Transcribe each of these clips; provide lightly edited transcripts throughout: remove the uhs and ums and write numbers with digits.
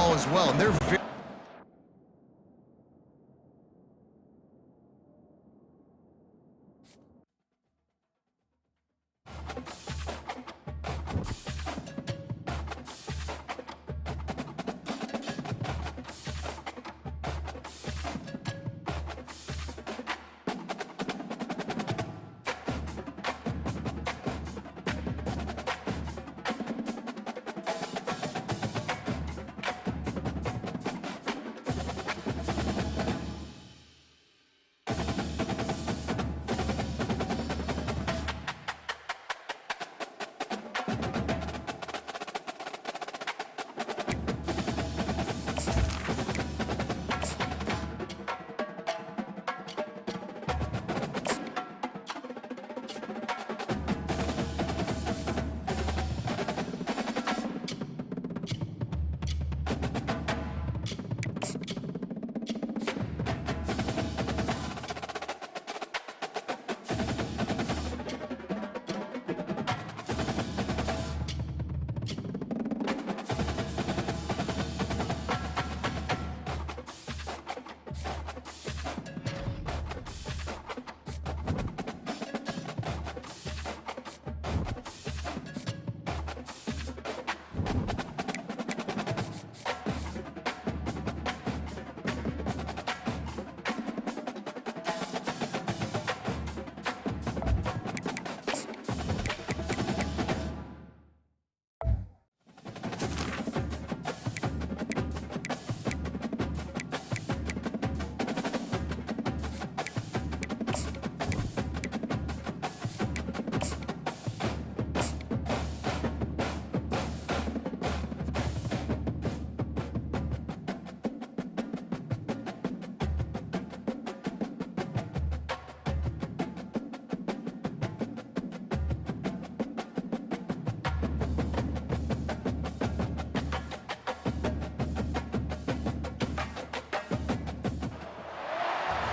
ball as well. And they're very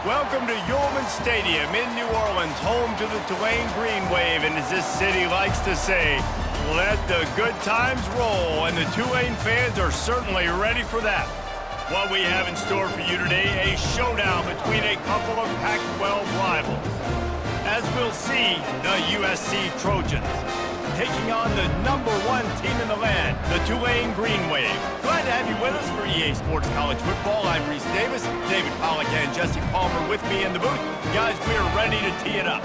Welcome to Yulman Stadium in New Orleans, home to the Tulane Green Wave, and as this city likes to say, let the good times roll, and the Tulane fans are certainly ready for that. What we have in store for you today, a showdown between a couple of Pac-12 rivals. As we'll see, the USC Trojans taking on the #1 team in the land, the Tulane Green Wave. Glad to have you with us for EA Sports College Football. I'm Reese Davis, David Pollack and Jesse Palmer with me in the booth. Guys, we are ready to tee it up.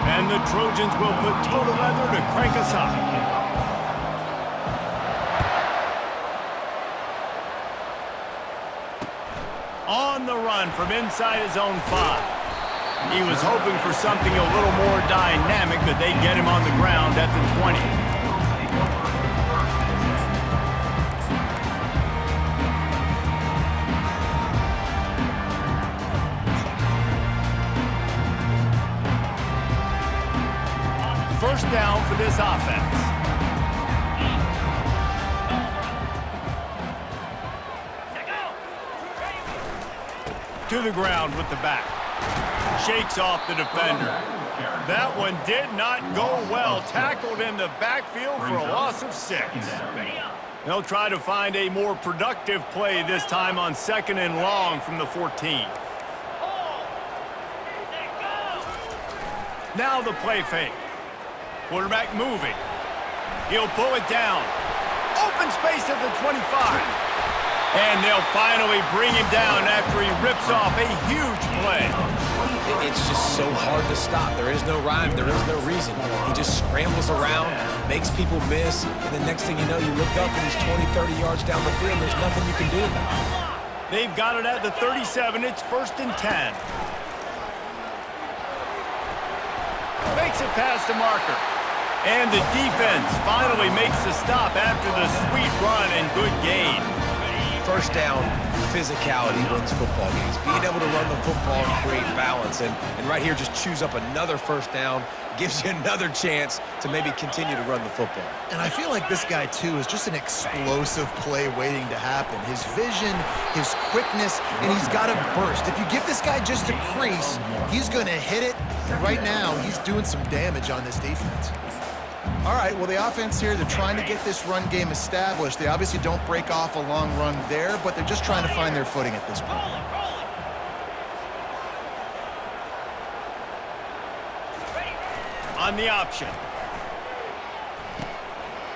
And the Trojans will put total leather to crank us up. On the run from inside his own 5. He was hoping for something a little more dynamic, but they get him on the ground at the 20. First down for this offense. To the ground with the back. Shakes off the defender. That one did not go well. Tackled in the backfield for a loss of 6. They'll try to find a more productive play this time on 2nd and long from the 14. Now the play fake. Quarterback moving. He'll pull it down. Open space at the 25. And they'll finally bring him down after he rips off a huge play. It's just so hard to stop. There is no rhyme. There is no reason. He just scrambles around, makes people miss, and the next thing you know, you look up and he's 20, 30 yards down the field. There's nothing you can do about it. They've got it at the 37. It's 1st and 10. Makes it past the marker. And the defense finally makes the stop after the sweet run and good gain. First down, physicality wins football games. Being able to run the football and create balance. And right here, just choose up another first down, gives you another chance to maybe continue to run the football. And I feel like this guy, too, is just an explosive play waiting to happen. His vision, his quickness, and he's got to burst. If you give this guy just a crease, he's going to hit it. Right now, he's doing some damage on this defense. All right, well, the offense here, they're trying to get this run game established. They obviously don't break off a long run there, but they're just trying to find their footing at this point. On the option.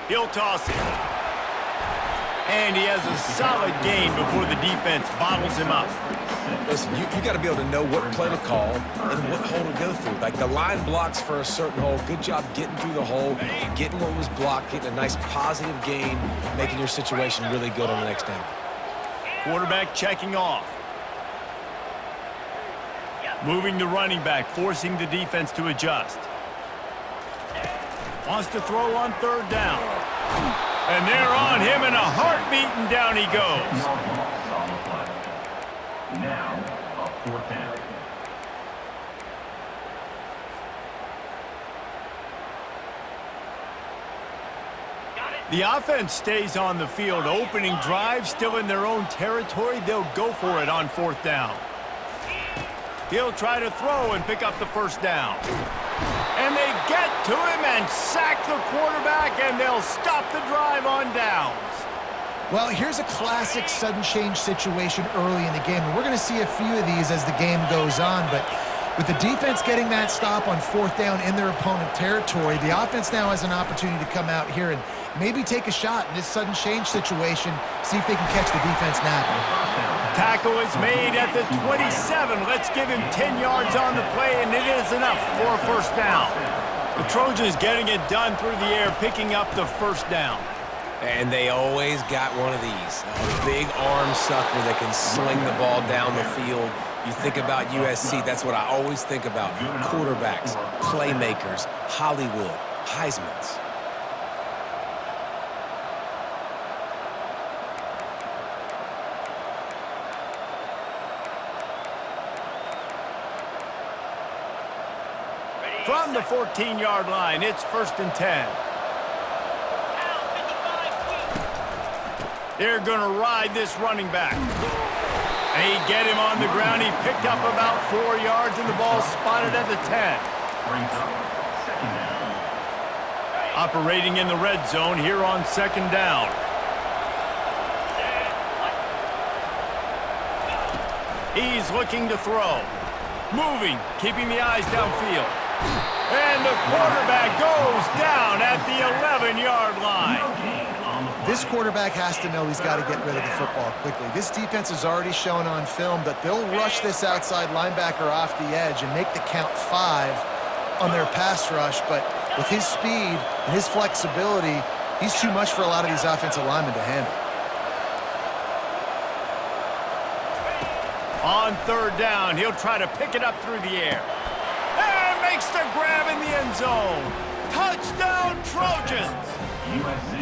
He'll toss it. And he has a solid gain before the defense bottles him up. Listen, you got to be able to know what play to call and what hole to go through. Like the line blocks for a certain hole. Good job getting through the hole, getting what was blocked, getting a nice positive gain, making your situation really good on the next down. Quarterback checking off. Moving the running back, forcing the defense to adjust. Wants to throw on third down. And they're on him in a heartbeat, and down he goes. Now, a fourth down. The offense stays on the field. Opening drive, still in their own territory. They'll go for it on fourth down. He'll try to throw and pick up the first down. And they get to him and sack the quarterback, and they'll stop the drive on downs. Well, here's a classic sudden change situation early in the game. And we're going to see a few of these as the game goes on, but with the defense getting that stop on fourth down in their opponent territory, the offense now has an opportunity to come out here and maybe take a shot in this sudden change situation, see if they can catch the defense napping. Tackle is made at the 27. Let's give him 10 yards on the play, and it is enough for a first down. The Trojans getting it done through the air, picking up the first down. And they always got one of these. A big arm sucker that can sling the ball down the field. You think about USC, that's what I always think about. Quarterbacks, playmakers, Hollywood, Heismans. From the 14-yard line, it's 1st and 10. They're going to ride this running back. They get him on the ground. He picked up about 4 yards, and the ball spotted at the 10. Operating in the red zone here on second down. He's looking to throw. Moving, keeping the eyes downfield. And the quarterback goes down at the 11-yard line. This quarterback has to know he's got to get rid of the football quickly. This defense has already shown on film that they'll rush this outside linebacker off the edge and make the count 5 on their pass rush. But with his speed and his flexibility, he's too much for a lot of these offensive linemen to handle. On third down, he'll try to pick it up through the air. And makes the grab in the end zone. Touchdown, Trojans! USC.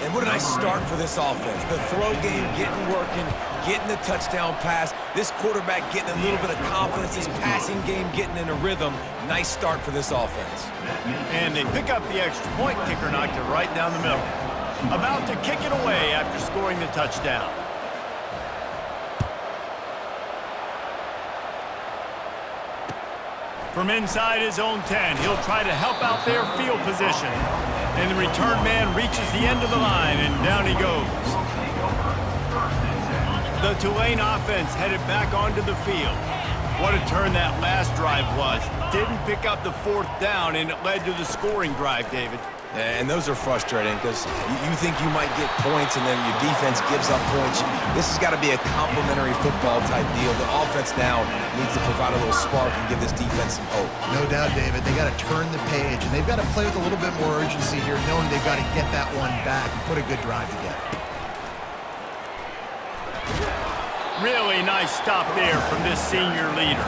And what a nice start for this offense. The throw game getting working, getting the touchdown pass. This quarterback getting a little bit of confidence. This passing game getting in a rhythm. Nice start for this offense. And they pick up the extra point. Kicker knocked it right down the middle. About to kick it away after scoring the touchdown. From inside his own 10, he'll try to help out their field position. And the return man reaches the end of the line, and down he goes. The Tulane offense headed back onto the field. What a turn that last drive was. Didn't pick up the fourth down, and it led to the scoring drive, David. And those are frustrating because you think you might get points and then your defense gives up points. This has got to be a complementary football type deal. The offense now needs to provide a little spark and give this defense some hope. No doubt, David. They got to turn the page, and they've got to play with a little bit more urgency here, knowing they've got to get that one back and put a good drive together. Really nice stop there from this senior leader.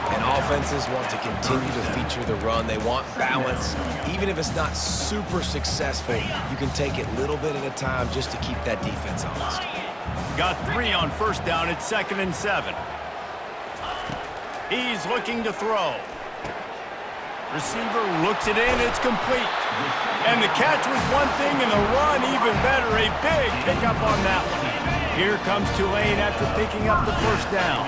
And offenses want to continue to feature the run. They want balance. Even if it's not super successful, you can take it little bit at a time just to keep that defense honest. Got 3 on first down at 2nd and 7. He's looking to throw. Receiver looks it in, it's complete. And the catch was one thing and the run even better. A big pickup on that one. Here comes Tulane after picking up the first down.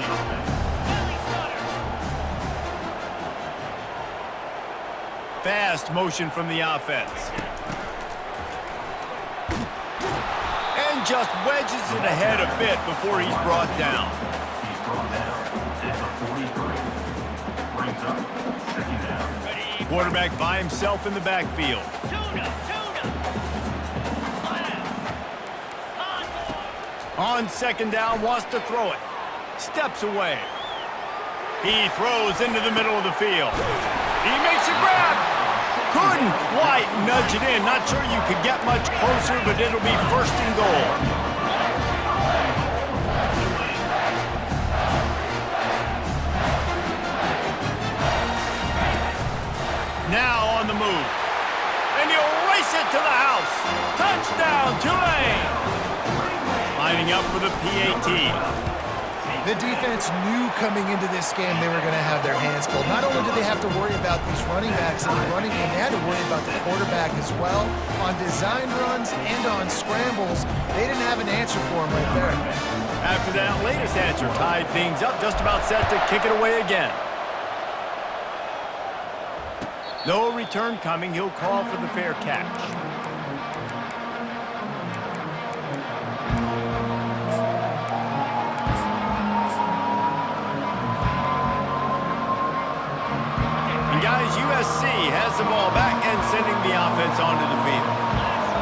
Fast motion from the offense. And just wedges it ahead a bit before he's brought down. He's brought down at the 43. Brings up 2nd down. Quarterback by himself in the backfield. On 2nd down, wants to throw it. Steps away. He throws into the middle of the field. He makes a grab. Couldn't quite nudge it in. Not sure you could get much closer, but it'll be 1st and goal. Now on the move. And he'll race it to the house. Touchdown, Tulane. Lining up for the PAT. The defense knew coming into this game they were going to have their hands full. Not only did they have to worry about these running backs in the running game, they had to worry about the quarterback as well. On design runs and on scrambles, they didn't have an answer for him right there. After that latest answer tied things up, just about set to kick it away again. No return coming. He'll call for the fair catch. And guys, USC has the ball back and sending the offense onto the field.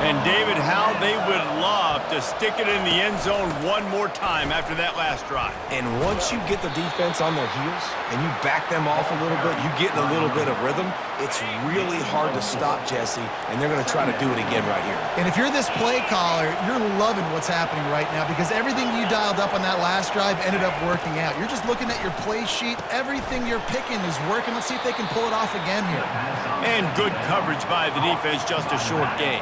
And David, how they would love to stick it in the end zone one more time after that last drive. And once you get the defense on their heels and you back them off a little bit, you get in a little bit of rhythm, it's really hard to stop, Jesse, and they're going to try to do it again right here. And if you're this play caller, you're loving what's happening right now because everything you dialed up on that last drive ended up working out. You're just looking at your play sheet. Everything you're picking is working. Let's see if they can pull it off again here. And good coverage by the defense, just a short gain.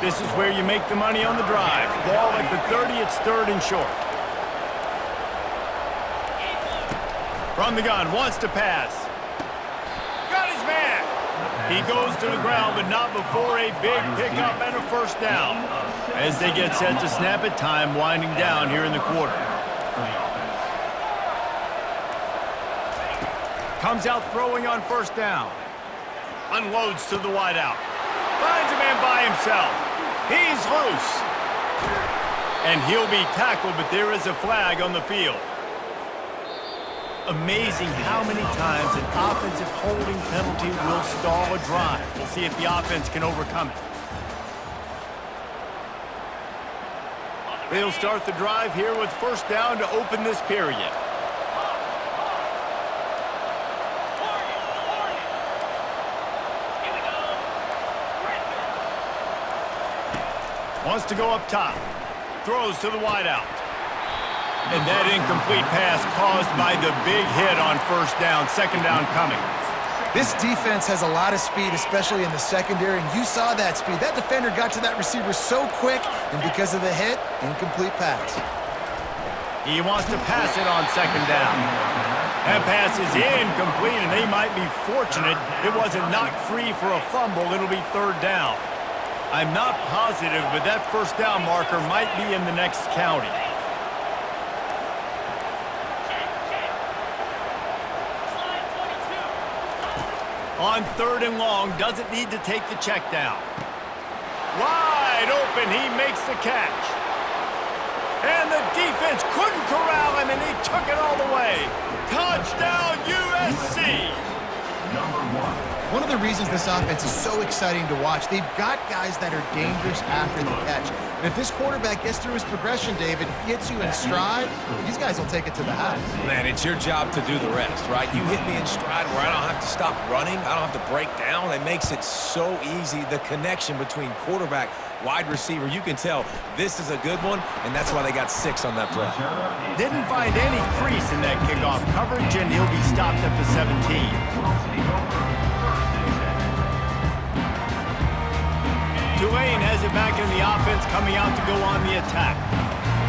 This is where you make the money on the drive. Ball at the 30, it's 3rd and short. From the gun, wants to pass. Got his man. He goes to the ground, but not before a big pickup and a 1st down. As they get set to snap it, time winding down here in the quarter. Comes out throwing on 1st down. Unloads to the wideout. Finds a man by himself. He's loose. And he'll be tackled, but there is a flag on the field. Amazing how many times an offensive holding penalty will stall a drive. We'll see if the offense can overcome it. They'll start the drive here with 1st down to open this period. Wants to go up top. Throws to the wideout. And that incomplete pass caused by the big hit on 1st down. 2nd down coming. This defense has a lot of speed, especially in the secondary, and you saw that speed. That defender got to that receiver so quick, and because of the hit, incomplete pass. He wants to pass it on 2nd down. That pass is incomplete, and they might be fortunate it wasn't knocked free for a fumble. It'll be 3rd down. I'm not positive, but that 1st down marker might be in the next county. On 3rd and long, doesn't need to take the check down. Wide open, he makes the catch. And the defense couldn't corral him, and he took it all the way. Touchdown, USC! One of the reasons this offense is so exciting to watch, they've got guys that are dangerous after the catch. And if this quarterback gets through his progression, David, gets you in stride, these guys will take it to the house. Man, it's your job to do the rest, right? You hit me in stride where I don't have to stop running. I don't have to break down. It makes it so easy. The connection between quarterback, wide receiver, you can tell this is a good one, and that's why they got 6 on that play. Didn't find any crease in that kickoff coverage, and he'll be stopped at the 17. Tulane has it back in the offense, coming out to go on the attack.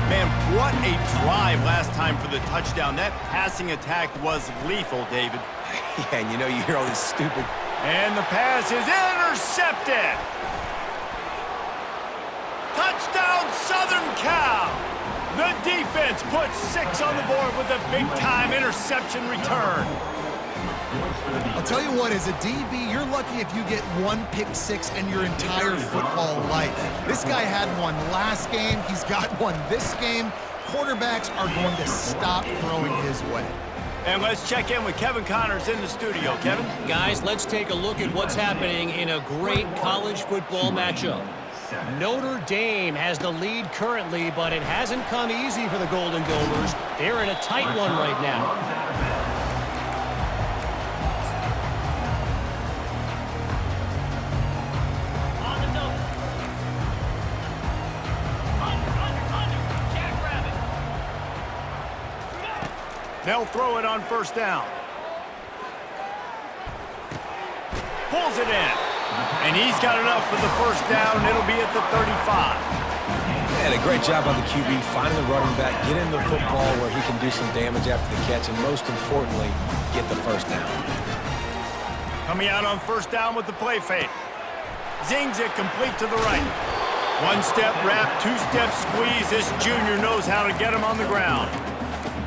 Man, what a drive last time for the touchdown. That passing attack was lethal, David. Yeah, and you hear all these stupid... And the pass is intercepted. Touchdown, Southern Cal. The defense puts 6 on the board with a big-time interception return. I'll tell you what, as a DB, you're lucky if you get 1 pick six in your entire football life. This guy had one last game. He's got one this game. Quarterbacks are going to stop throwing his way. And let's check in with Kevin Connors in the studio. Kevin? Guys, let's take a look at what's happening in a great college football matchup. Notre Dame has the lead currently, but it hasn't come easy for the Golden Gophers. They're in a tight one right now. They'll throw it on first down. Pulls it in. And he's got enough for the first down. It'll be at the 35. And a great job on the QB, finding the running back, get him the football where he can do some damage after the catch, and most importantly, get the first down. Coming out on first down with the play fake. Zings it complete to the right. 1-step wrap, 2-step squeeze. This junior knows how to get him on the ground.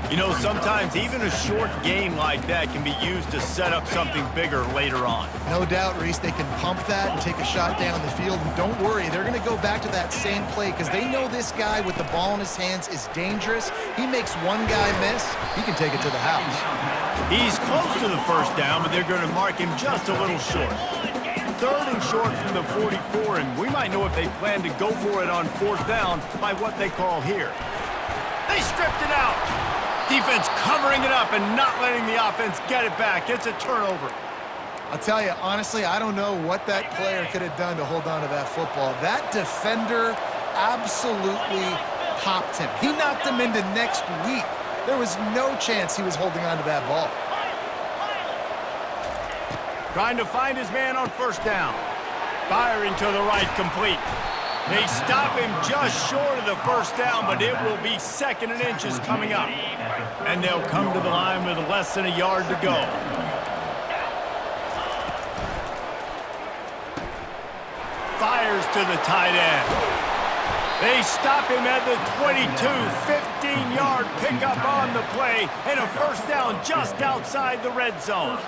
You know, sometimes even a short game like that can be used to set up something bigger later on. No doubt, Reese, they can pump that and take a shot down the field. And don't worry, they're going to go back to that same play because they know this guy with the ball in his hands is dangerous. He makes one guy miss, he can take it to the house. He's close to the first down, but they're going to mark him just a little short. 3rd and short from the 44, and we might know if they plan to go for it on 4th down by what they call here. They stripped it out. Defense covering it up and not letting the offense get it back. It's a turnover. I'll tell you, honestly, I don't know what that player could have done to hold on to that football. That defender absolutely popped him. He knocked him into next week. There was no chance he was holding on to that ball. Trying to find his man on first down. Firing to the right, complete. They stop him just short of the first down, but it will be 2nd and inches coming up. And they'll come to the line with less than a yard to go. Fires to the tight end. They stop him at the 22, 15-yard pickup on the play, and a first down just outside the red zone.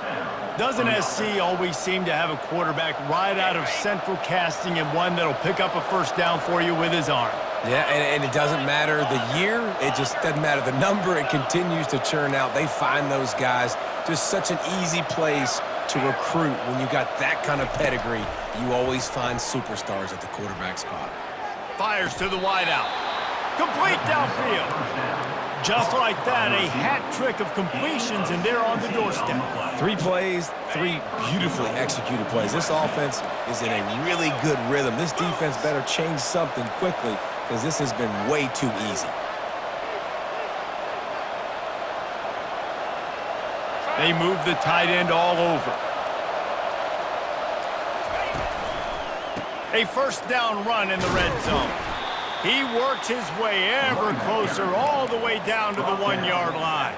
Doesn't SC always seem to have a quarterback right out of central casting and one that'll pick up a first down for you with his arm? Yeah, and it doesn't matter the year. It just doesn't matter the number. It continues to churn out. They find those guys. Just such an easy place to recruit. When you got that kind of pedigree, you always find superstars at the quarterback spot. Fires to the wideout. Complete downfield. Just like that, a hat trick of completions, and they're on the doorstep. 3 plays, 3 beautifully executed plays. This offense is in a really good rhythm. This defense better change something quickly because this has been way too easy. They move the tight end all over. A first down run in the red zone. He works his way ever closer all the way down to the 1-yard line.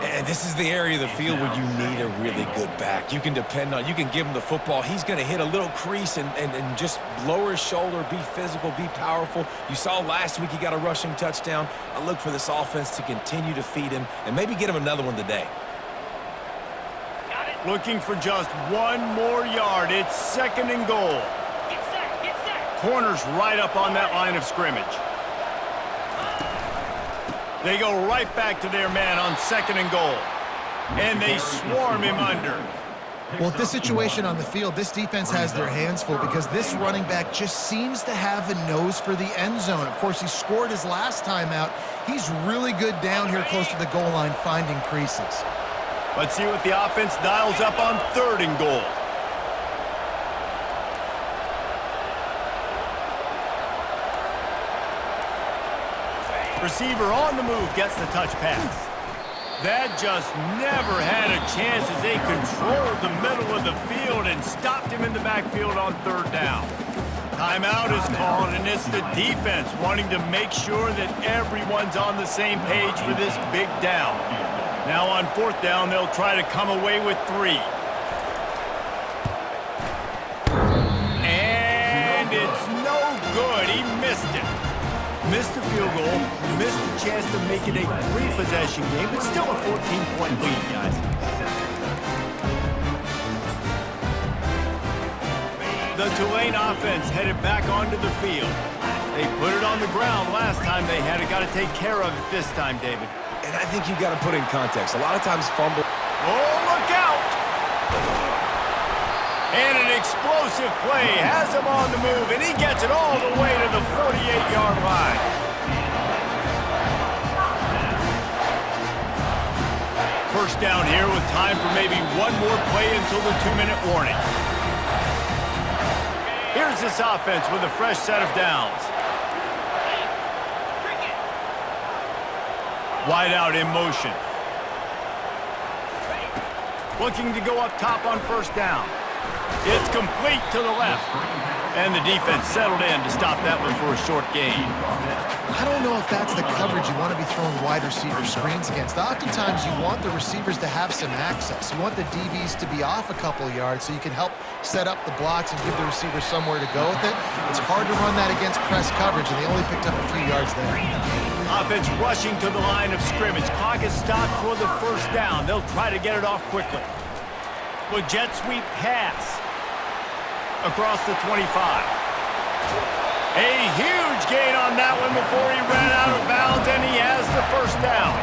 And this is the area of the field where you need a really good back. You can depend on, you can give him the football. He's going to hit a little crease and just lower his shoulder, be physical, be powerful. You saw last week he got a rushing touchdown. I look for this offense to continue to feed him and maybe get him another one today. Looking for just 1 more yard. It's 2nd and goal. Corners right up on that line of scrimmage. They go right back to their man on 2nd and goal. And they swarm him under. Well, at this situation on the field, this defense has their hands full because this running back just seems to have a nose for the end zone. Of course, he scored his last time out. He's really good down here close to the goal line finding creases. Let's see what the offense dials up on 3rd and goal. Receiver on the move gets the touch pass. That just never had a chance as they controlled the middle of the field and stopped him in the backfield on 3rd down. Timeout is called, and it's the defense wanting to make sure that everyone's on the same page for this big down. Now on 4th down, they'll try to come away with 3. And it's no good. He missed it. Missed the field goal, missed the chance to make it a 3-possession game, but still a 14-point lead, guys. The Tulane offense headed back onto the field. They put it on the ground last time they had it. Got to take care of it this time, David. And I think you've got to put in context. A lot of times fumble. Oh, look out! And an explosive play has him on the move, and he gets it all the way to the 48-yard line. First down here with time for maybe one more play until the 2-minute warning. Here's this offense with a fresh set of downs. Wide out in motion. Looking to go up top on 1st down. It's complete to the left. And the defense settled in to stop that one for a short gain. I don't know if that's the coverage you want to be throwing wide receiver screens against. Oftentimes, you want the receivers to have some access. You want the DBs to be off a couple of yards so you can help set up the blocks and give the receiver somewhere to go with it. It's hard to run that against press coverage, and they only picked up a few yards there. Offense rushing to the line of scrimmage. Clock is stopped for the 1st down. They'll try to get it off quickly. With jet sweep pass across the 25. A huge gain on that one before he ran out of bounds, and he has the 1st down.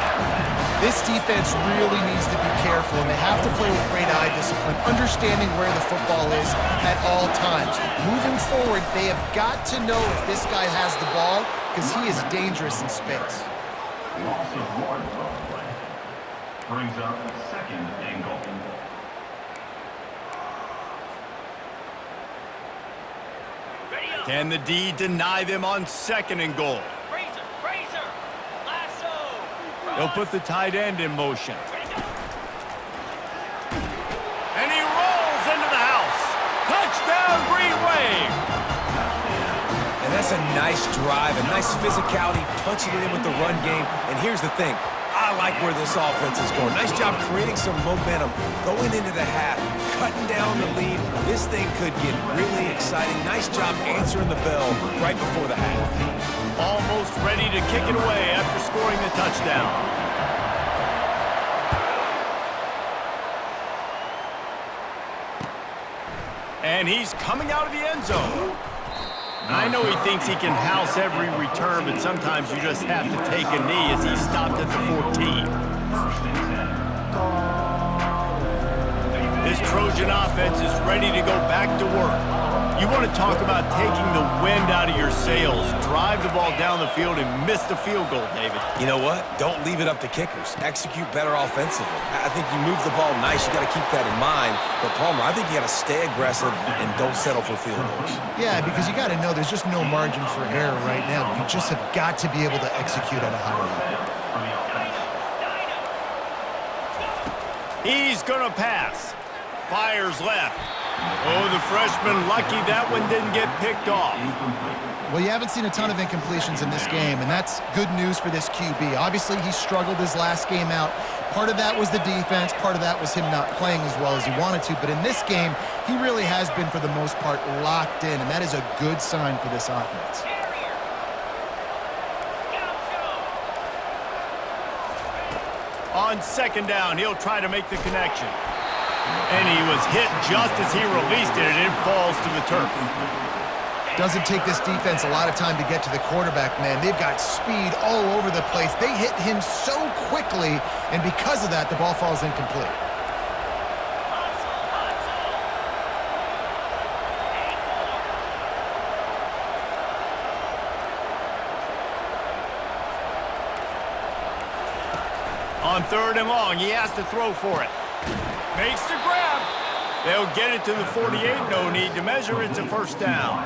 This defense really needs to be careful, and they have to play with great eye discipline, understanding where the football is at all times. Moving forward, they have got to know if this guy has the ball, because he is dangerous in space. Loss of 1 play. Brings up 2nd and goal. Can the D deny them on 2nd and goal? They'll put the tight end in motion. And he rolls into the house. Touchdown, Green Wave. And that's a nice drive, a nice physicality, punching it in with the run game. And here's the thing. I like where this offense is going. Nice job creating some momentum, going into the half, cutting down the lead. This thing could get really exciting. Nice job answering the bell right before the half. Almost ready to kick it away after scoring the touchdown. And he's coming out of the end zone. I know he thinks he can house every return, but sometimes you just have to take a knee as he stopped at the 14. This Trojan offense is ready to go back to work. You want to talk about taking the wind out of your sails. Drive the ball down the field and miss the field goal, David. You know what? Don't leave it up to kickers. Execute better offensively. I think you move the ball nice. You got to keep that in mind. But Palmer, I think you got to stay aggressive and don't settle for field goals. Yeah, because you got to know there's just no margin for error right now. You just have got to be able to execute at a high level. He's going to pass. Fires left. Oh, the freshman lucky that one didn't get picked off. Well, you haven't seen a ton of incompletions in this game, and that's good news for this QB. Obviously, he struggled his last game out. Part of that was the defense. Part of that was him not playing as well as he wanted to. But in this game, he really has been, for the most part, locked in, and that is a good sign for this offense. On 2nd down, he'll try to make the connection. And he was hit just as he released it, and it falls to the turf. Doesn't take this defense a lot of time to get to the quarterback, man. They've got speed all over the place. They hit him so quickly, and because of that, the ball falls incomplete. On 3rd and long, he has to throw for it. Makes the grab. They'll get it to the 48. No need to measure. It's a 1st down.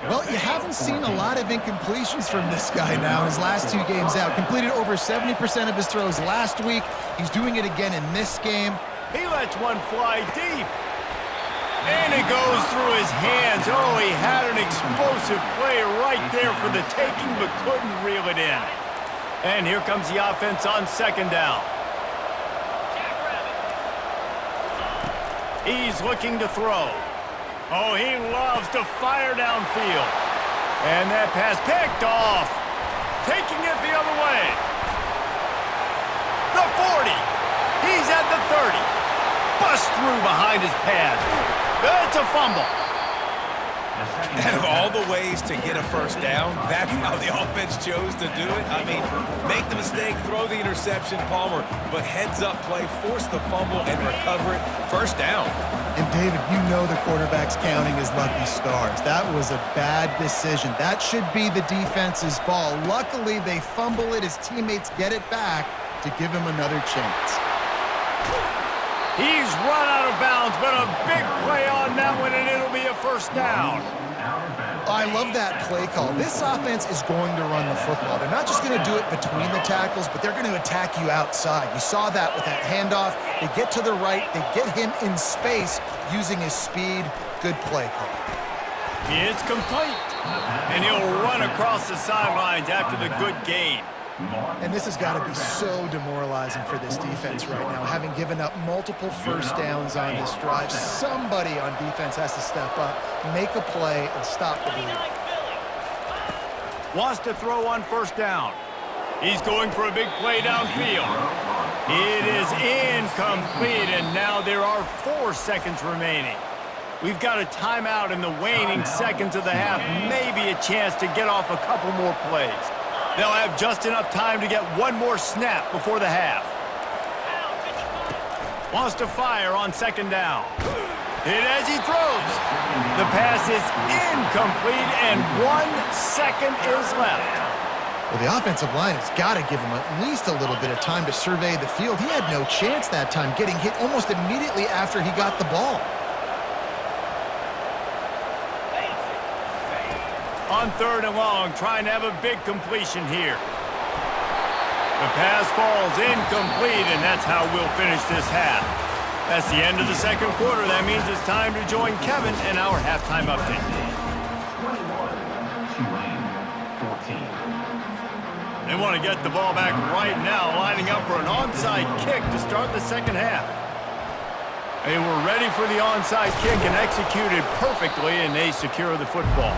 Well, you haven't seen a lot of incompletions from this guy now his last 2 games out. Completed over 70% of his throws last week. He's doing it again in this game. He lets one fly deep. And it goes through his hands. Oh, he had an explosive play right there for the taking, but couldn't reel it in. And here comes the offense on second down. He's looking to throw. Oh, he loves to fire downfield. And that pass picked off. Taking it the other way. The 40. He's at the 30. Bust through behind his pad. It's a fumble. Out of all the ways to get a first down, that's how the offense chose to do it. I mean, make the mistake, throw the interception, Palmer, but heads-up play, force the fumble, and recover it. First down. And, David, you know the quarterback's counting his lucky stars. That was a bad decision. That should be the defense's ball. Luckily, they fumble it. His teammates get it back to give him another chance. He's run out of bounds, but a big play on that one, and it'll be a first down. I love that play call. This offense is going to run the football. They're not just going to do it between the tackles, but they're going to attack you outside. You saw that with that handoff. They get to the right. They get him in space using his speed. Good play call. It's complete. And he'll run across the sidelines after the good gain. And this has got to be so demoralizing for this defense right now, having given up multiple first downs on this drive. Somebody on defense has to step up, make a play, and stop the bleeding. Wants to throw on first down. He's going for a big play downfield. It is incomplete, and now there are 4 seconds remaining. We've got a timeout in the waning seconds of the half, maybe a chance to get off a couple more plays. They'll have just enough time to get one more snap before the half. Wants to fire on second down. Hit as he throws. The pass is incomplete, and 1 second is left. Well, the offensive line has got to give him at least a little bit of time to survey the field. He had no chance that time, getting hit almost immediately after he got the ball. On third and long, trying to have a big completion here. The pass falls incomplete, and that's how we'll finish this half. That's the end of the second quarter. That means it's time to join Kevin in our halftime update. 21, Tulane, 14. They want to get the ball back right now, lining up for an onside kick to start the second half. They were ready for the onside kick and executed perfectly, and they secure the football.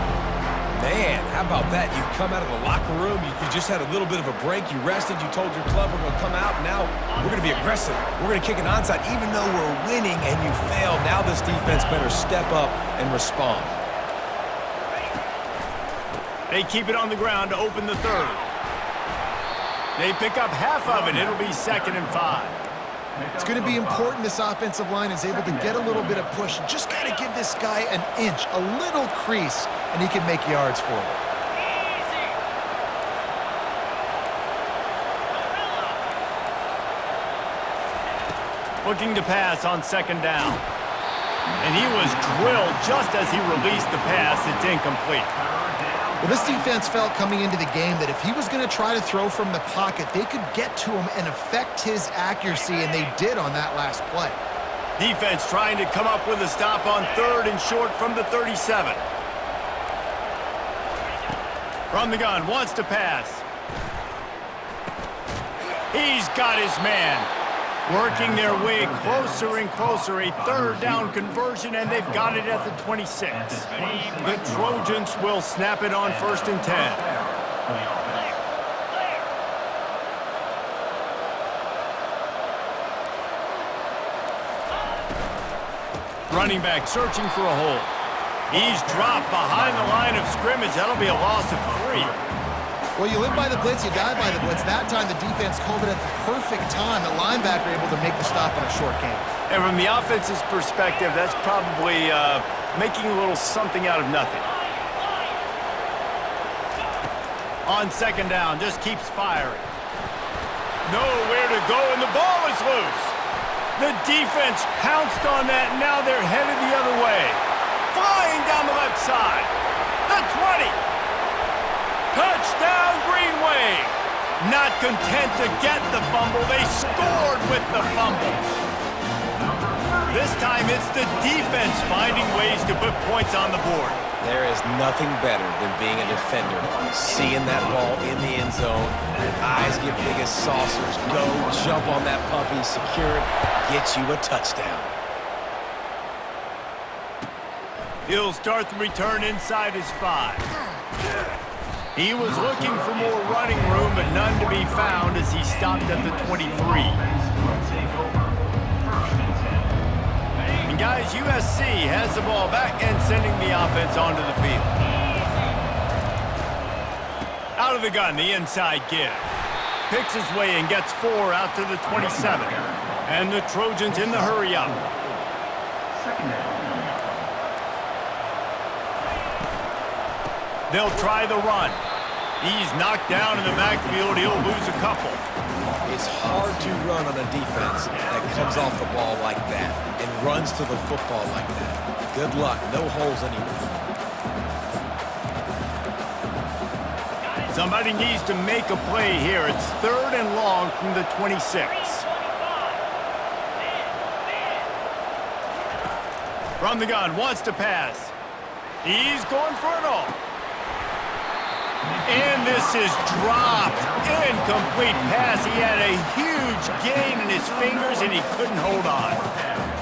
Man, how about that? You come out of the locker room, you just had a little bit of a break, you rested, you told your club we're going to come out, and now we're going to be aggressive. We're going to kick an onside, even though we're winning and you failed. Now this defense better step up and respond. They keep it on the ground to open the third. They pick up half of it. It'll be 2nd and 5. It's going to be important this offensive line is able to get a little bit of push. You just got to give this guy an inch, a little crease, and he can make yards for you. Looking to pass on second down. And he was drilled just as he released the pass. It's incomplete. Well, this defense felt coming into the game that if he was going to try to throw from the pocket, they could get to him and affect his accuracy, and they did on that last play. Defense trying to come up with a stop on third and short from the 37. From the gun, wants to pass. He's got his man. Working their way closer and closer. A third down conversion, and they've got it at the 26. The Trojans will snap it on 1st and 10. Running back searching for a hole. He's dropped behind the line of scrimmage. That'll be a loss of 3. Well, you live by the blitz, you die by the blitz. That time the defense called it at the perfect time. The linebacker able to make the stop on a short game. And from the offense's perspective, that's probably making a little something out of nothing. On second down, just keeps firing. Nowhere to go, and the ball is loose. The defense pounced on that, and now they're headed the other way. Flying down the left side. The 20. Touchdown, Green Wave! Not content to get the fumble, they scored with the fumble. This time it's the defense finding ways to put points on the board. There is nothing better than being a defender, seeing that ball in the end zone, your eyes get big as saucers, go, jump on that puppy, secure it, get you a touchdown. He'll start the return inside his 5. He was looking for more running room, but none to be found as he stopped at the 23. And guys, USC has the ball back and sending the offense onto the field. Out of the gun, the inside give. Picks his way and gets 4 out to the 27. And the Trojans in the hurry up. They'll try the run. He's knocked down in the backfield. He'll lose a couple. It's hard to run on a defense that comes off the ball like that and runs to the football like that. Good luck. No holes anywhere. Somebody needs to make a play here. It's 3rd and long from the 26. From the gun, wants to pass. He's going for it all. And this is dropped. Incomplete pass. He had a huge gain in his fingers, and he couldn't hold on.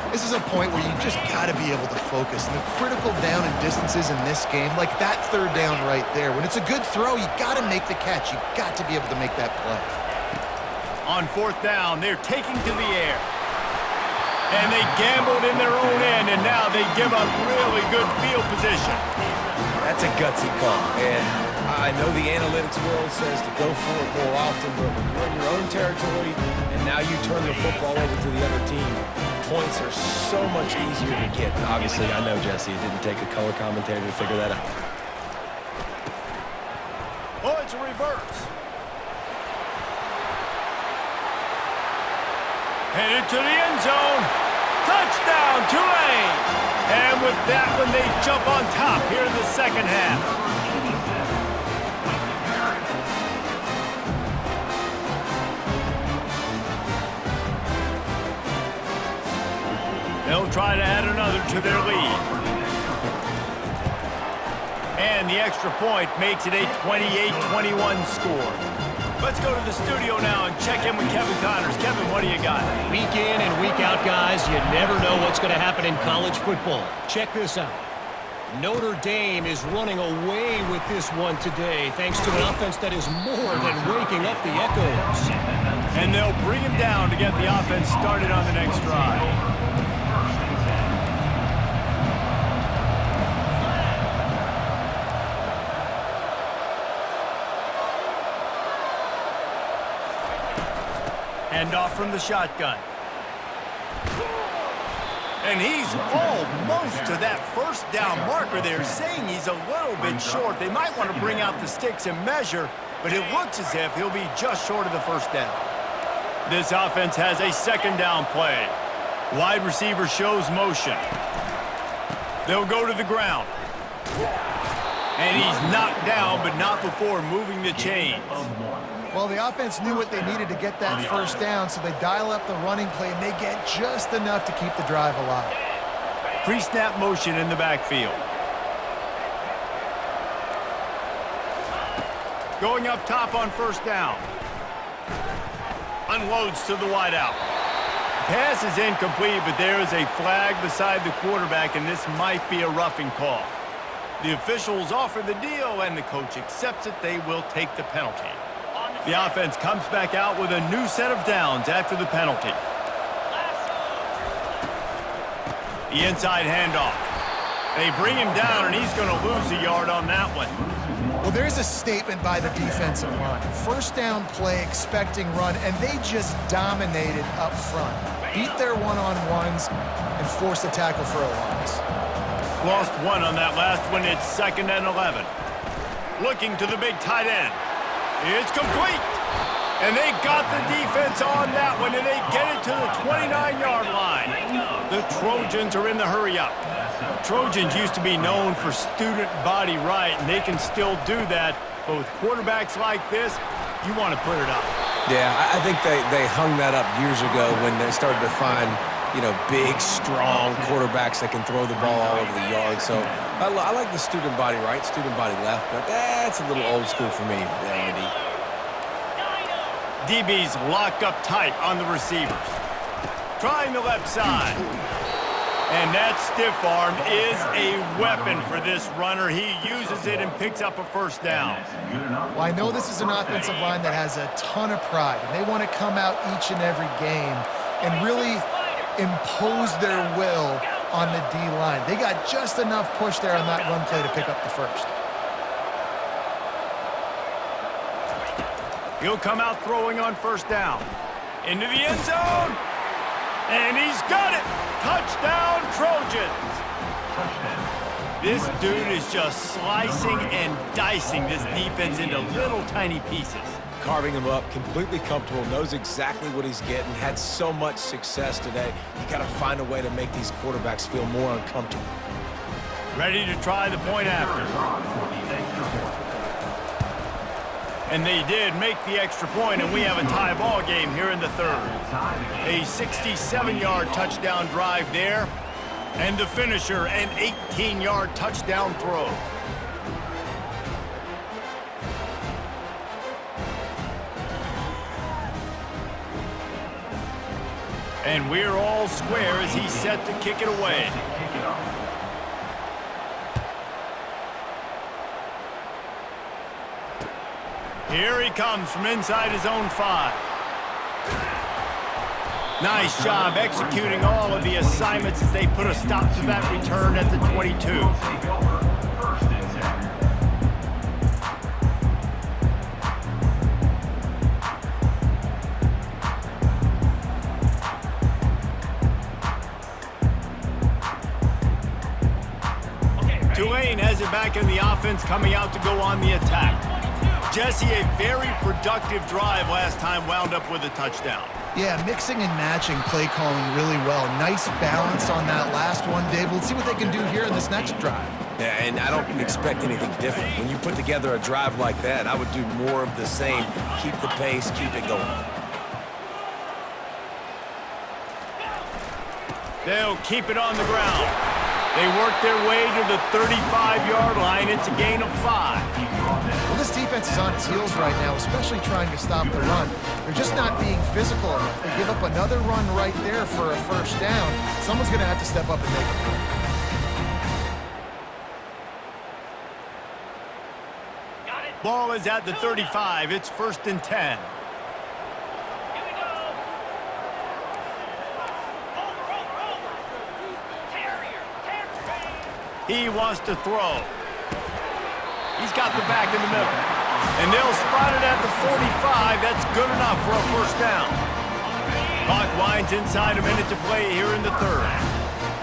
This is a point where you just got to be able to focus. And the critical down and distances in this game, like that 3rd down right there, when it's a good throw, you got to make the catch. You got to be able to make that play. On 4th down, they're taking to the air. And they gambled in their own end, and now they give up really good field position. That's a gutsy call, and I know the analytics world says to go for it more often, but when you're in your own territory and now you turn the football over to the other team, points are so much easier to get. Obviously, I know, Jesse, it didn't take a color commentator to figure that out. Oh, it's a reverse. Headed to the end zone. Touchdown, Tulane! And with that one, they jump on top here in the second half. They'll try to add another to their lead. And the extra point makes it a 28-21 score. Let's go to the studio now and check in with Kevin Connors. Kevin, what do you got? Week in and week out, guys, you never know what's going to happen in college football. Check this out. Notre Dame is running away with this one today thanks to an offense that is more than waking up the echoes. And they'll bring him down to get the offense started on the next drive. Hand off from the shotgun. And he's almost to that 1st down marker. They're saying he's a little bit short. They might want to bring out the sticks and measure, but it looks as if he'll be just short of the 1st down. This offense has a 2nd down play. Wide receiver shows motion. They'll go to the ground. And he's knocked down, but not before moving the chains. Well, the offense knew what they needed to get that 1st down, so they dial up the running play, and they get just enough to keep the drive alive. Pre-snap motion in the backfield. Going up top on 1st down. Unloads to the wideout. Pass is incomplete, but there is a flag beside the quarterback, and this might be a roughing call. The officials offer the deal, and the coach accepts it. They will take the penalty. The offense comes back out with a new set of downs after the penalty. The inside handoff. They bring him down, and he's going to lose a yard on that one. Well, there's a statement by the defensive line. 1st down play, expecting run, and they just dominated up front. Beat their one-on-ones and forced a tackle for a loss. Lost one on that last one. It's 2nd and 11. Looking to the big tight end. It's complete. And they got the defense on that one, and they get it to the 29-yard line. The Trojans are in the hurry-up. Trojans used to be known for student body right, and they can still do that. But with quarterbacks like this, you want to put it up. Yeah, I think they hung that up years ago when they started to find big, strong quarterbacks that can throw the ball all over the yard. So I like the student body right, student body left, but that's a little old school for me, Andy. DB's locked up tight on the receivers. Trying the left side. And that stiff arm is a weapon for this runner. He uses it and picks up a first down. Well, I know this is an offensive line that has a ton of pride, and they want to come out each and every game and really impose their will on the D-line. They got just enough push there on that run play to pick up the first. He'll come out throwing on first down. Into the end zone. And he's got it. Touchdown, Trojans. This dude is just slicing and dicing this defense into little tiny pieces. Carving him up, completely comfortable, knows exactly what he's getting, had so much success today. You got to find a way to make these quarterbacks feel more uncomfortable. Ready to try the point after. And they did make the extra point, and we have a tie ball game here in the third. A 67-yard touchdown drive there, and the finisher, an 18-yard touchdown throw. And we're all square as he's set to kick it away. Here he comes from inside his own 5. Nice job executing all of the assignments as they put a stop to that return at the 22. Tulane has it back in the offense, coming out to go on the attack. Jesse, a very productive drive last time, wound up with a touchdown. Yeah, mixing and matching play calling really well. Nice balance on that last one, Dave. Let's see what they can do here in this next drive. Yeah, and I don't expect anything different. When you put together a drive like that, I would do more of the same. Keep the pace, keep it going. They'll keep it on the ground. They work their way to the 35-yard line. It's a gain of 5. Well, this defense is on its heels right now, especially trying to stop the run. They're just not being physical enough. They give up another run right there for a first down. Someone's going to have to step up and make a play. Ball is at the 35. It's 1st and 10. He wants to throw. He's got the back in the middle. And they'll spot it at the 45. That's good enough for a first down. Clock winds inside a minute to play here in the third.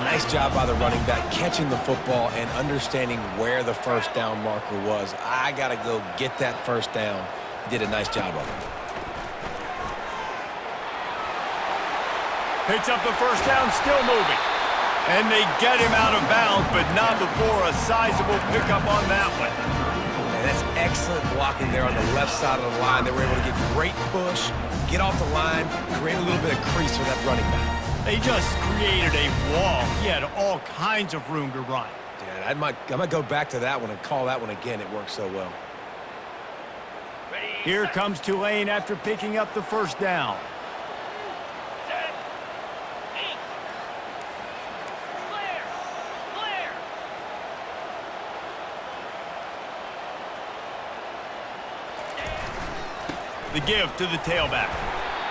Nice job by the running back, catching the football and understanding where the first down marker was. I got to go get that first down. He did a nice job of it. Picks up the first down, still moving. And they get him out of bounds, but not before a sizable pickup on that one. And that's excellent blocking there on the left side of the line. They were able to get great push, get off the line, create a little bit of crease for that running back. They just created a wall. He had all kinds of room to run. Yeah, I might go back to that one and call that one again. It worked so well. Here comes Tulane after picking up the first down. The give to the tailback.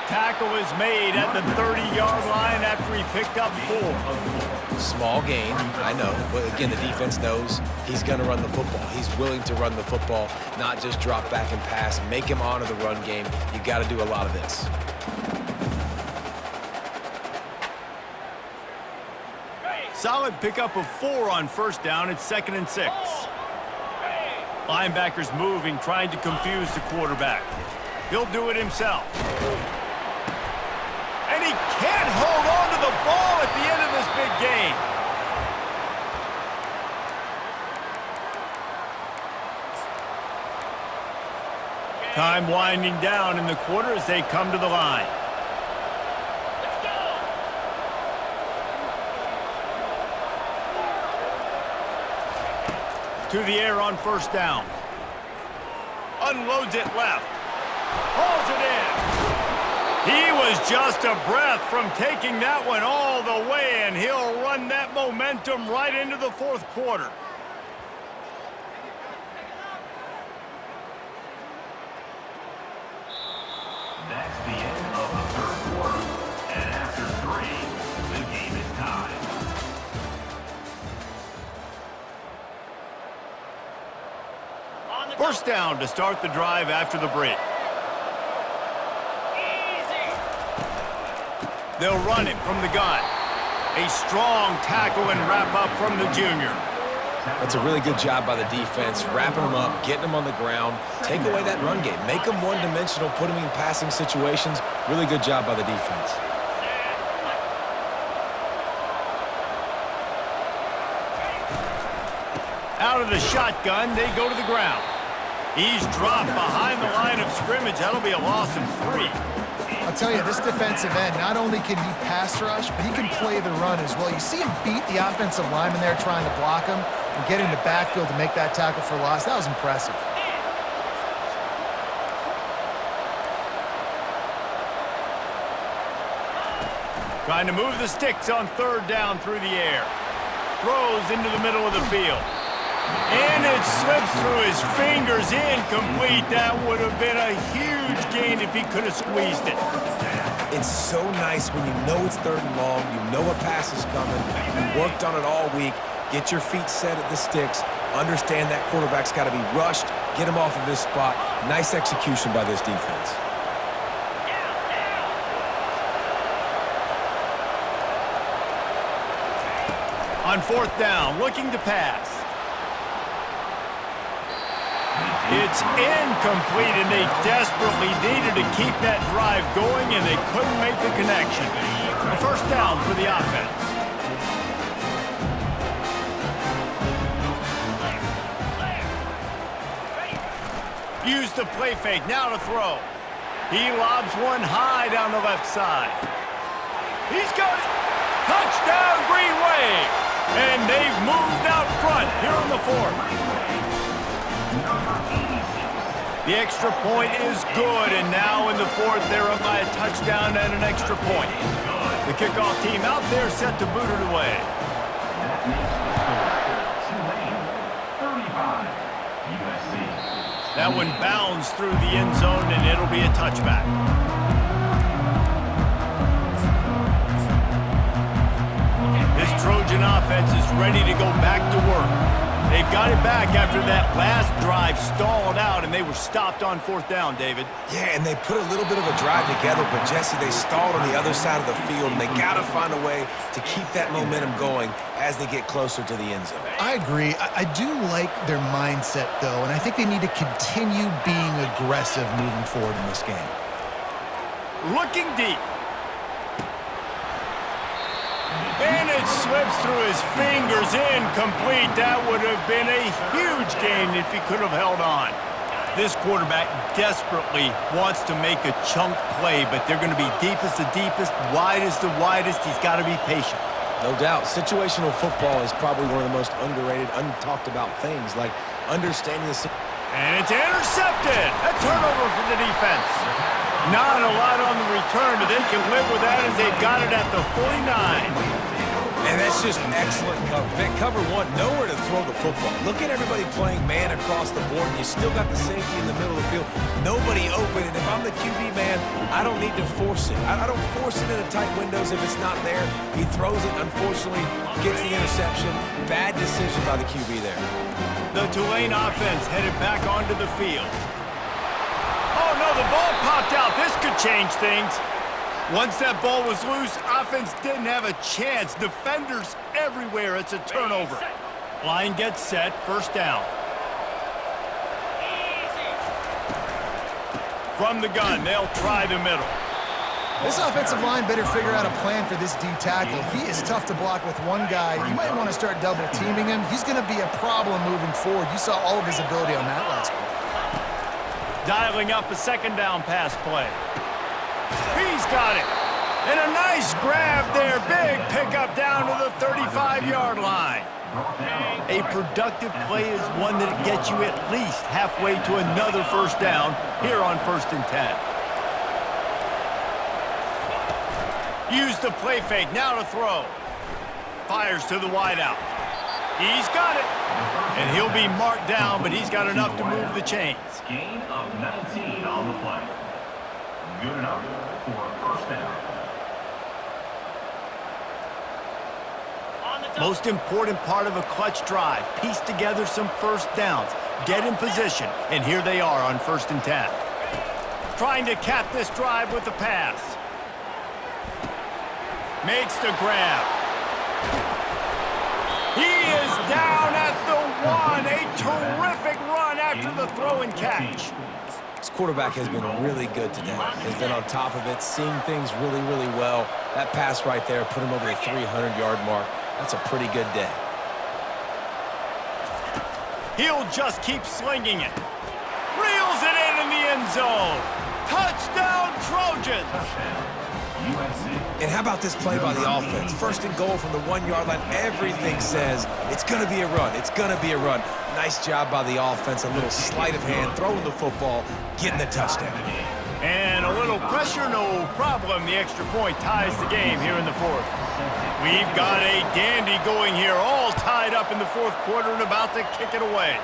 Tackle is made at the 30-yard line after he picked up 4. Small gain, I know, but again, the defense knows he's going to run the football. He's willing to run the football, not just drop back and pass. Make him honor the run game. You got to do a lot of this. Solid pickup of 4 on first down. It's 2nd and 6. Linebackers moving, trying to confuse the quarterback. He'll do it himself. And he can't hold on to the ball at the end of this big game. Time winding down in the quarter as they come to the line. to the air on first down. Unloads it left. Hauls it in. He was just a breath from taking that one all the way, and he'll run that momentum right into the fourth quarter. That's the end of the third quarter. And after 3, the game is tied. First down to start the drive after the break. They'll run it from the gun. A strong tackle and wrap up from the junior. That's a really good job by the defense, wrapping them up, getting them on the ground, take away that run game, make them one-dimensional, put them in passing situations. Really good job by the defense. Out of the shotgun, they go to the ground. He's dropped behind the line of scrimmage. That'll be a loss of 3. I'll tell you, this defensive end, not only can he pass rush, but he can play the run as well. You see him beat the offensive lineman there trying to block him and get into backfield to make that tackle for loss. That was impressive. Trying to move the sticks on third down through the air. Throws into the middle of the field. And it slips through his fingers, incomplete. That would have been a huge gain if he could have squeezed it. It's so nice when you know it's third and long, you know a pass is coming, you worked on it all week, get your feet set at the sticks, understand that quarterback's got to be rushed, get him off of his spot. Nice execution by this defense. On fourth down, looking to pass. It's incomplete, and they desperately needed to keep that drive going, and they couldn't make the connection. A first down for the offense. Use the play fake, now to throw. He lobs one high down the left side. He's got it. Touchdown, Green Wave. And they've moved out front here in the fourth. The extra point is good, and now in the fourth, they're up by a touchdown and an extra point. The kickoff team out there set to boot it away. Tulane, 35, USC. That one bounds through the end zone, and it'll be a touchback. This Trojan offense is ready to go back to work. They've got it back after that last drive stalled out, and they were stopped on fourth down, David. Yeah, and they put a little bit of a drive together, but Jesse, they stalled on the other side of the field, and they got to find a way to keep that momentum going as they get closer to the end zone. I agree. I do like their mindset, though, and I think they need to continue being aggressive moving forward in this game. Looking deep. And it slips through his fingers, incomplete. That would have been a huge gain if he could have held on. This quarterback desperately wants to make a chunk play, but they're going to be deepest the deepest, widest the widest. He's got to be patient. No doubt. Situational football is probably one of the most underrated, untalked about things, like understanding the... And it's intercepted. A turnover for the defense. Not a lot on the return, but they can live with that as they've got it at the 49. And that's just excellent coverage. Man, cover one, nowhere to throw the football. Look at everybody playing man across the board, and you still got the safety in the middle of the field. Nobody open, and if I'm the QB man, I don't need to force it. I don't force it into tight windows if it's not there. He throws it, unfortunately, gets the interception. Bad decision by the QB there. The Tulane offense headed back onto the field. Oh, no, the ball popped out. This could change things. Once that ball was loose, offense didn't have a chance. Defenders everywhere. It's a turnover. Line gets set. First down. From the gun, they'll try the middle. This offensive line better figure out a plan for this D tackle. He is tough to block with one guy. You might want to start double teaming him. He's going to be a problem moving forward. You saw all of his ability on that last play. Dialing up a second down pass play. He's got it. And a nice grab there. Big pickup down to the 35-yard line. line. A productive play is one that gets you at least halfway to another first down here on 1st and 10. Use the play fake, now to throw. Fires to the wideout. He's got it. And he'll be marked down, but he's got enough to move the chains. Gain of 19 on the play. Good enough for a first down. Most important part of a clutch drive. Piece together some first downs. Get in position. And here they are on 1st and 10. Trying to cap this drive with the pass. Makes the grab. He is down at the 1. A terrific run after the throw and catch. This quarterback has been really good today. Has been on top of it, seeing things really, really well. That pass right there put him over the 300-yard mark. That's a pretty good day. He'll just keep slinging it. Reels it in the end zone. Touchdown, Trojans. USC. And how about this play by the offense? 1st and goal from the 1-yard line. Everything says it's going to be a run. It's going to be a run. Nice job by the offense. A little sleight of hand, throwing the football, getting the touchdown. And a little pressure, no problem. The extra point ties the game here in the 4th. We've got a dandy going here, all tied up in the 4th quarter and about to kick it away.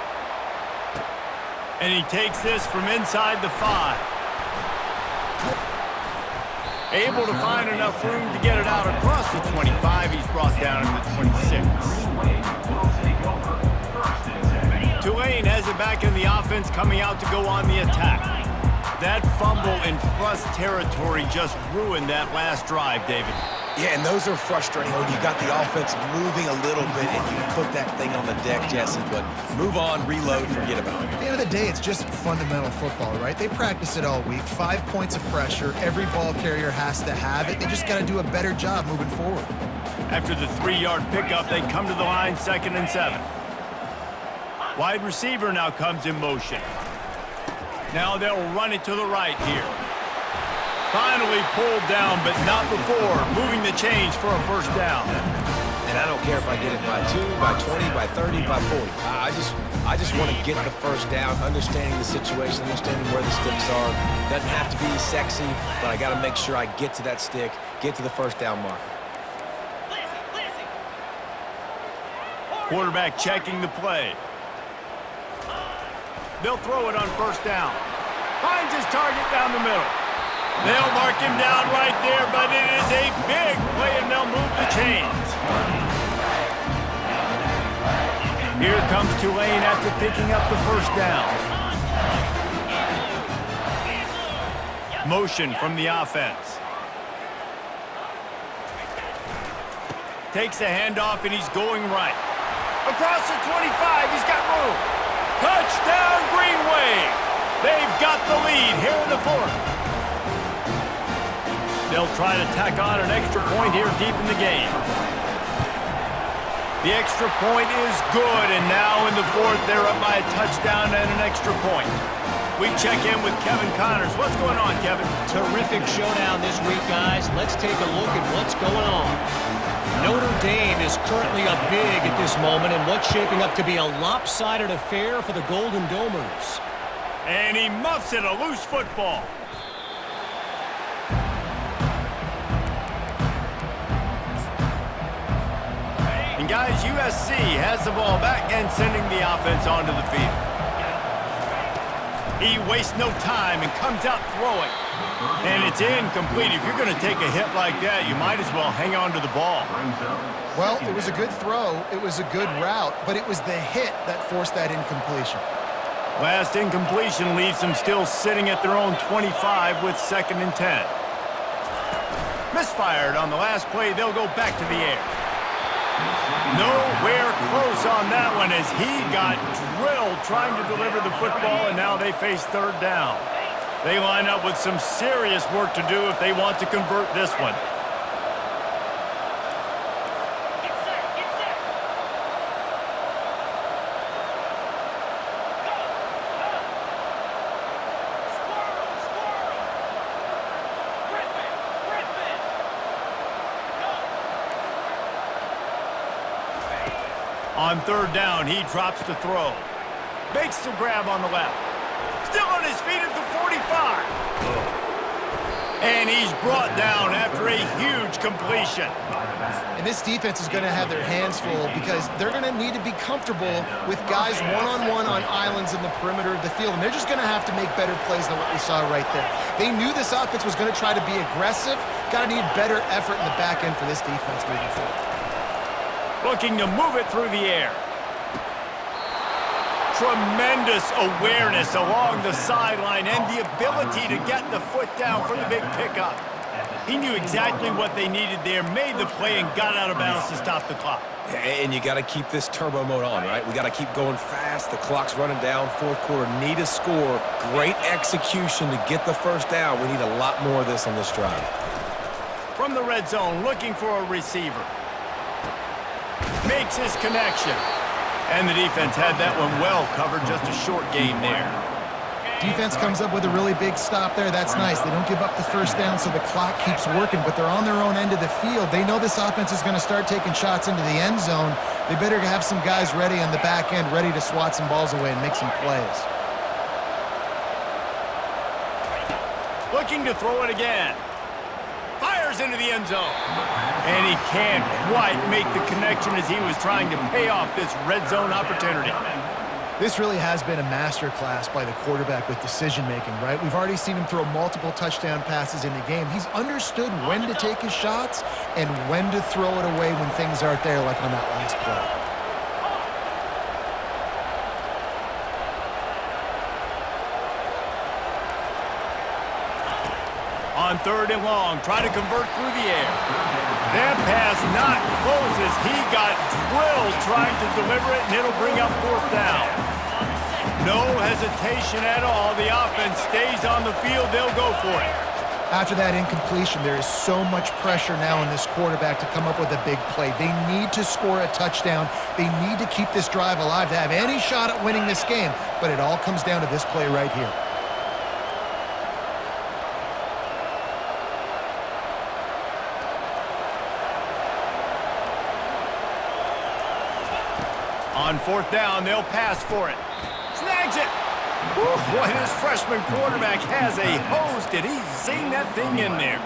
And he takes this from inside the 5. Able to find enough room to get it out across the 25. He's brought down at the 26. Tulane has it back in the offense, coming out to go on the attack. That fumble in plus territory just ruined that last drive, David. Yeah, and those are frustrating when you got the offense moving a little bit and you put that thing on the deck, Jesse. But move on, reload, forget about it. At the end of the day, it's just fundamental football, right? They practice it all week. 5 points of pressure. Every ball carrier has to have it. They just got to do a better job moving forward. After the 3-yard pickup, they come to the line 2nd and 7. Wide receiver now comes in motion. Now they'll run it to the right here. Finally pulled down, but not before moving the chains for a first down. And I don't care if I get it by 2, by 20, by 30, by 40. I just want to get the first down, understanding the situation, understanding where the sticks are. Doesn't have to be sexy, but I got to make sure I get to that stick, get to the first down mark. Quarterback checking the play. They'll throw it on first down. Finds his target down the middle. They'll mark him down right there, but it is a big play, and they'll move the chains. Here comes Tulane after picking up the first down. Motion from the offense. Takes a handoff, and he's going right. Across the 25, he's got room. Touchdown, Green Wave. They've got the lead here in the 4th. They'll try to tack on an extra point here deep in the game. The extra point is good, and now in the 4th, they're up by a touchdown and an extra point. We check in with Kevin Connors. What's going on, Kevin? Terrific showdown this week, guys. Let's take a look at what's going on. Notre Dame is currently up big at this moment in what's shaping up to be a lopsided affair for the Golden Domers. And he muffs it, a loose football. And guys, USC has the ball back and sending the offense onto the field. He wastes no time and comes out throwing. And it's incomplete. If you're going to take a hit like that, you might as well hang on to the ball. Well, it was a good throw. It was a good route, but it was the hit that forced that incompletion. Last incompletion leaves them still sitting at their own 25 with 2nd and 10. Misfired on the last play. They'll go back to the air. Nowhere close on that one as he got drilled trying to deliver the football, and now they face 3rd down. They line up with some serious work to do if they want to convert this one. On third down, he drops to throw. Makes the grab on the left. Still on his feet at the 45. And he's brought down after a huge completion. And this defense is going to have their hands full because they're going to need to be comfortable with guys one-on-one on islands in the perimeter of the field. And they're just going to have to make better plays than what we saw right there. They knew this offense was going to try to be aggressive. Got to need better effort in the back end for this defense moving forward. Looking to move it through the air. Tremendous awareness along the sideline and the ability to get the foot down for the big pickup. He knew exactly what they needed there, made the play, and got out of bounds to stop the clock. And you got to keep this turbo mode on, right? We got to keep going fast. The clock's running down. Fourth quarter, need a score. Great execution to get the first down. We need a lot more of this on this drive. From the red zone, looking for a receiver. Makes his connection. And the defense had that one well covered, just a short gain there. Defense comes up with a really big stop there. That's nice. They don't give up the first down, so the clock keeps working, but they're on their own end of the field. They know this offense is going to start taking shots into the end zone. They better have some guys ready on the back end, ready to swat some balls away and make some plays. Looking to throw it again. Fires into the end zone. And he can't quite make the connection as he was trying to pay off this red zone opportunity. This really has been a masterclass by the quarterback with decision-making, right? We've already seen him throw multiple touchdown passes in the game. He's understood when to take his shots and when to throw it away when things aren't there, like on that last play. On third and long, try to convert through the air. That pass not close as he got drilled trying to deliver it, and it'll bring up fourth down. No hesitation at all. The offense stays on the field. They'll go for it. After that incompletion, there is so much pressure now on this quarterback to come up with a big play. They need to score a touchdown. They need to keep this drive alive to have any shot at winning this game, but it all comes down to this play right here. On fourth down, they'll pass for it. Snags it. Woo, boy, this freshman quarterback has a hose. Did he zing that thing in there?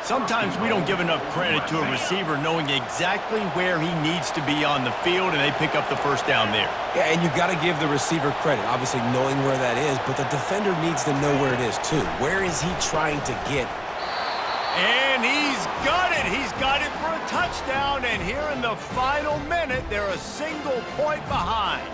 Sometimes we don't give enough credit to a receiver knowing exactly where he needs to be on the field, and they pick up the first down there. Yeah, and you've got to give the receiver credit, obviously knowing where that is, but the defender needs to know where it is too. Where is he trying to get? And he's got it. He's got it for a touchdown. And here in the final minute, they're a single point behind.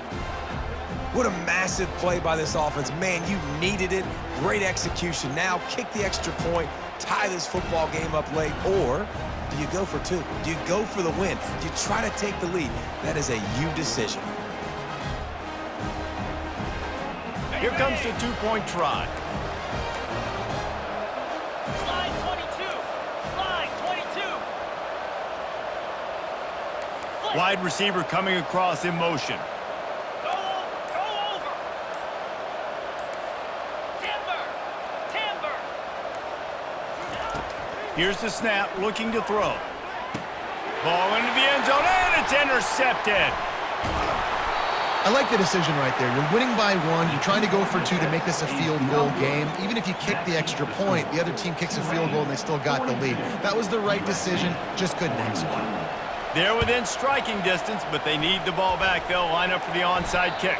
What a massive play by this offense. Man, you needed it. Great execution. Now kick the extra point, tie this football game up late, or do you go for two? Do you go for the win? Do you try to take the lead? That is a you decision. Here comes the two-point try. Wide receiver coming across in motion. Go over. Timber. Here's the snap, looking to throw. Ball into the end zone, and it's intercepted. I like the decision right there. You're winning by one. You're trying to go for two to make this a field goal game. Even if you kick the extra point, the other team kicks a field goal and they still got the lead. That was the right decision, just couldn't execute. They're within striking distance, but they need the ball back. They'll line up for the onside kick.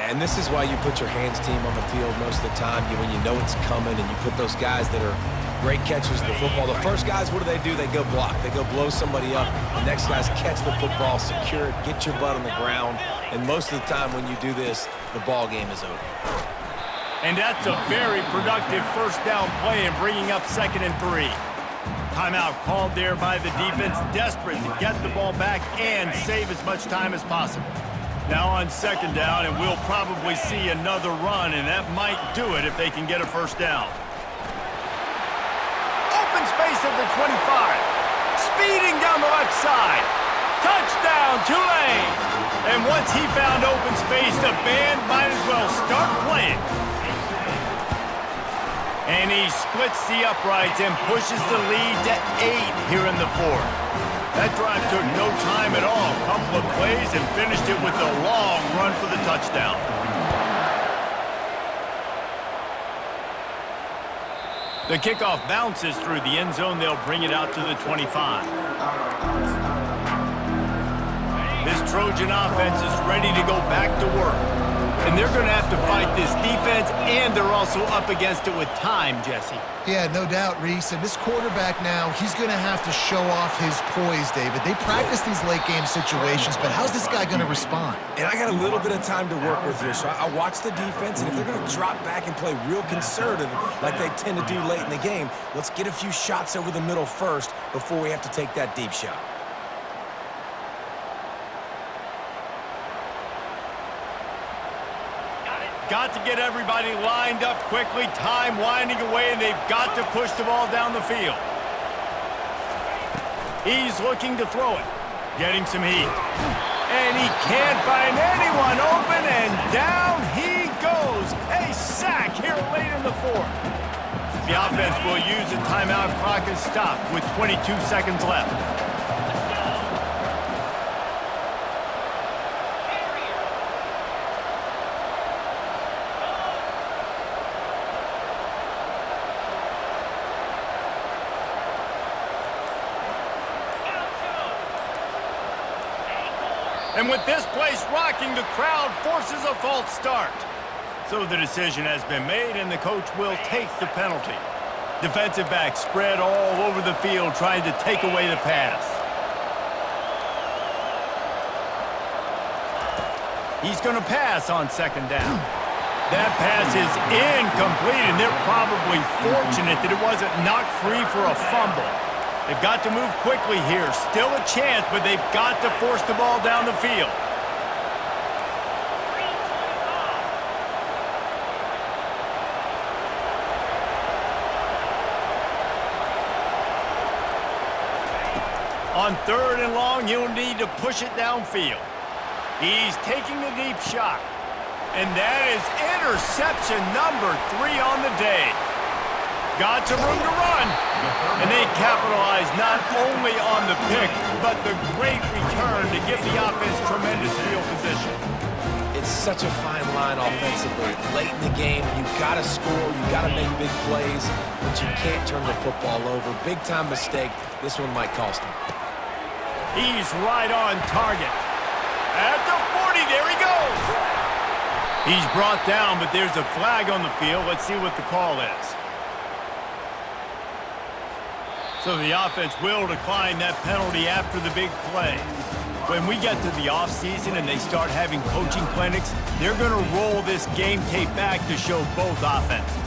And this is why you put your hands team on the field most of the time, when you know it's coming, and you put those guys that are great catchers of the football. The first guys, what do? They go block. They go blow somebody up. The next guys catch the football, secure it, get your butt on the ground. And most of the time when you do this, the ball game is over. And that's a very productive first down play and bringing up 2nd and 3. Timeout called there by the defense, desperate to get the ball back and save as much time as possible. Now on 2nd down, and we'll probably see another run, and that might do it if they can get a first down. Open space at the 25. Speeding down the left side. Touchdown, Tulane! And once he found open space, the band might as well start playing. And he splits the uprights and pushes the lead to 8 here in the 4th. That drive took no time at all. couple of plays and finished it with a long run for the touchdown. The kickoff bounces through the end zone. They'll bring it out to the 25. This Trojan offense is ready to go back to work. And they're going to have to fight this defense, and they're also up against it with time, Jesse. Yeah, no doubt, Reese. And this quarterback now, he's going to have to show off his poise, David. They practice these late-game situations, but how's this guy going to respond? And I got a little bit of time to work with here, so I watch the defense, and if they're going to drop back and play real conservative like they tend to do late in the game, let's get a few shots over the middle first before we have to take that deep shot. Got to get everybody lined up quickly. Time winding away, and they've got to push the ball down the field. He's looking to throw it. Getting some heat. And he can't find anyone open, and down he goes. A sack here late in the fourth. The offense will use a timeout. Clock is stopped with 22 seconds left. And with this place rocking, the crowd forces a false start. So the decision has been made, and the coach will take the penalty. Defensive back spread all over the field trying to take away the pass. He's going to pass on second down. That pass is incomplete, and they're probably fortunate that it wasn't knocked free for a fumble. They've got to move quickly here. Still a chance, but they've got to force the ball down the field. On third and long, he'll need to push it downfield. He's taking the deep shot. And that is interception number 3 on the day. Got some room to run. And they capitalize not only on the pick, but the great return to give the offense tremendous field position. It's such a fine line offensively. Late in the game, you got to score, you got to make big plays, but you can't turn the football over. Big-time mistake. This one might cost him. He's right on target. At the 40, there he goes. He's brought down, but there's a flag on the field. Let's see what the call is. So the offense will decline that penalty after the big play. When we get to the offseason and they start having coaching clinics, they're going to roll this game tape back to show both offenses.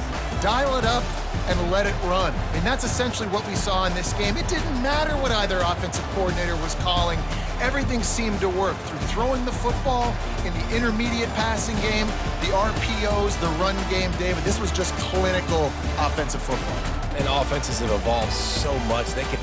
Dial it up and let it run. I mean, that's essentially what we saw in this game. It didn't matter what either offensive coordinator was calling. Everything seemed to work through throwing the football, in the intermediate passing game, the RPOs, the run game, David. This was just clinical offensive football. And offenses have evolved so much. They can